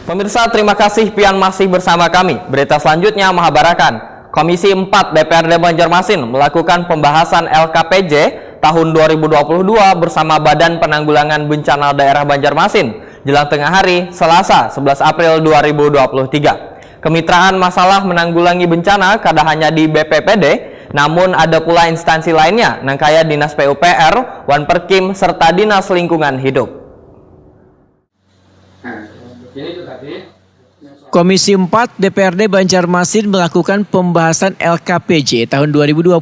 Pemirsa, terima kasih pian masih bersama kami. Berita selanjutnya mengabarkan Komisi 4 DPRD Banjarmasin melakukan pembahasan LKPJ tahun 2022 bersama Badan Penanggulangan Bencana Daerah Banjarmasin jelang tengah hari Selasa 11 April 2023. Kemitraan masalah menanggulangi bencana kada hanya di BPPD, namun ada pula instansi lainnya, nangkaya Dinas PUPR, Wanperkim, serta Dinas Lingkungan Hidup. Komisi 4 DPRD Banjarmasin melakukan pembahasan LKPJ tahun 2022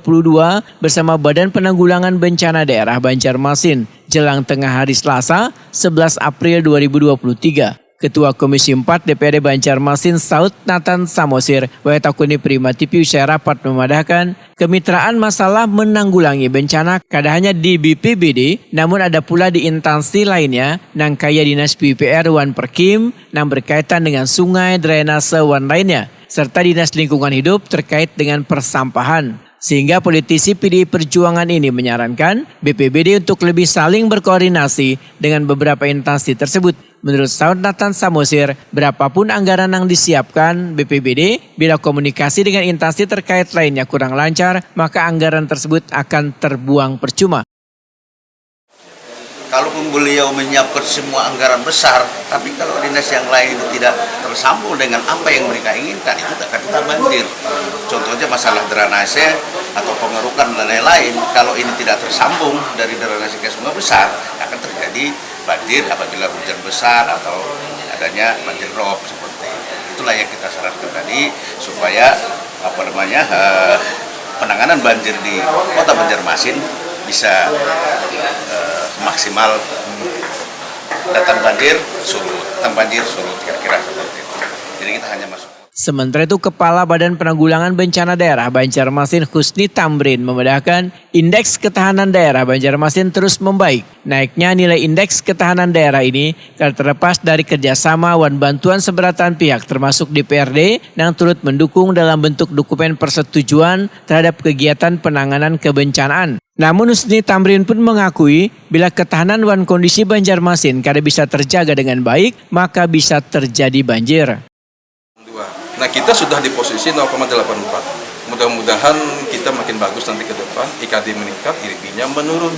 bersama Badan Penanggulangan Bencana Daerah Banjarmasin jelang tengah hari Selasa 11 April 2023. Ketua Komisi 4 DPRD Banjarmasin Saud Nathan Samosir Wayatakuni Prima TV usai rapat memadahkan kemitraan masalah menanggulangi bencana kada hanya di BPBD namun ada pula di instansi lainnya nangkaya Dinas PUPR Wanperkim yang berkaitan dengan sungai, drainase wan lainnya serta Dinas Lingkungan Hidup terkait dengan persampahan. Sehingga politisi PDI Perjuangan ini menyarankan BPBD untuk lebih saling berkoordinasi dengan beberapa instansi tersebut. Menurut Saud Nathan Samosir, berapapun anggaran yang disiapkan BPBD, bila komunikasi dengan instansi terkait lainnya kurang lancar, maka anggaran tersebut akan terbuang percuma. Kalaupun beliau menyiapkan semua anggaran besar, tapi kalau dinas yang lain itu tidak tersambung dengan apa yang mereka inginkan, itu akan kita banjir. Contohnya masalah drainase atau pengerukan dan lain-lain, kalau ini tidak tersambung dari drainase ke sungai besar, akan terjadi banjir apabila hujan besar atau adanya banjir rob seperti itu. Itulah yang kita sarankan tadi supaya penanganan banjir di Kota Banjarmasin bisa maksimal, datang banjir surut, kira-kira seperti itu. Jadi kita hanya masuk. Sementara itu, Kepala Badan Penanggulangan Bencana Daerah Banjarmasin Husni Tamrin memedahkan indeks ketahanan daerah Banjarmasin terus membaik. Naiknya nilai indeks ketahanan daerah ini karena terlepas dari kerjasama dan bantuan seberatan pihak termasuk DPRD yang turut mendukung dalam bentuk dokumen persetujuan terhadap kegiatan penanganan kebencanaan. Namun Husni Tamrin pun mengakui bila ketahanan dan kondisi Banjarmasin kada bisa terjaga dengan baik, maka bisa terjadi banjir. Nah, kita sudah di posisi 0,84. Mudah-mudahan kita makin bagus nanti ke depan, IKD meningkat, IDP-nya menurun.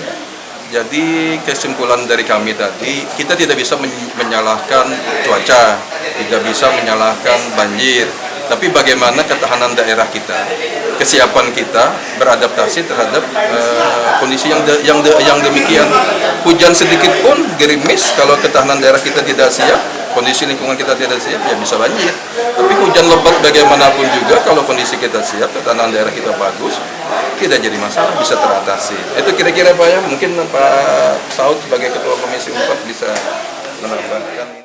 Jadi kesimpulan dari kami tadi, kita tidak bisa menyalahkan cuaca, tidak bisa menyalahkan banjir, tapi bagaimana ketahanan daerah kita, kesiapan kita beradaptasi terhadap kondisi yang demikian. Hujan sedikit pun gerimis, kalau ketahanan daerah kita tidak siap, kondisi lingkungan kita tidak siap, ya bisa banjir. Tapi hujan lebat bagaimanapun juga, kalau kondisi kita siap, ketahanan daerah kita bagus, tidak jadi masalah, bisa teratasi. Itu kira-kira Pak ya, mungkin Pak Saud sebagai Ketua Komisi 4 bisa menambahkan.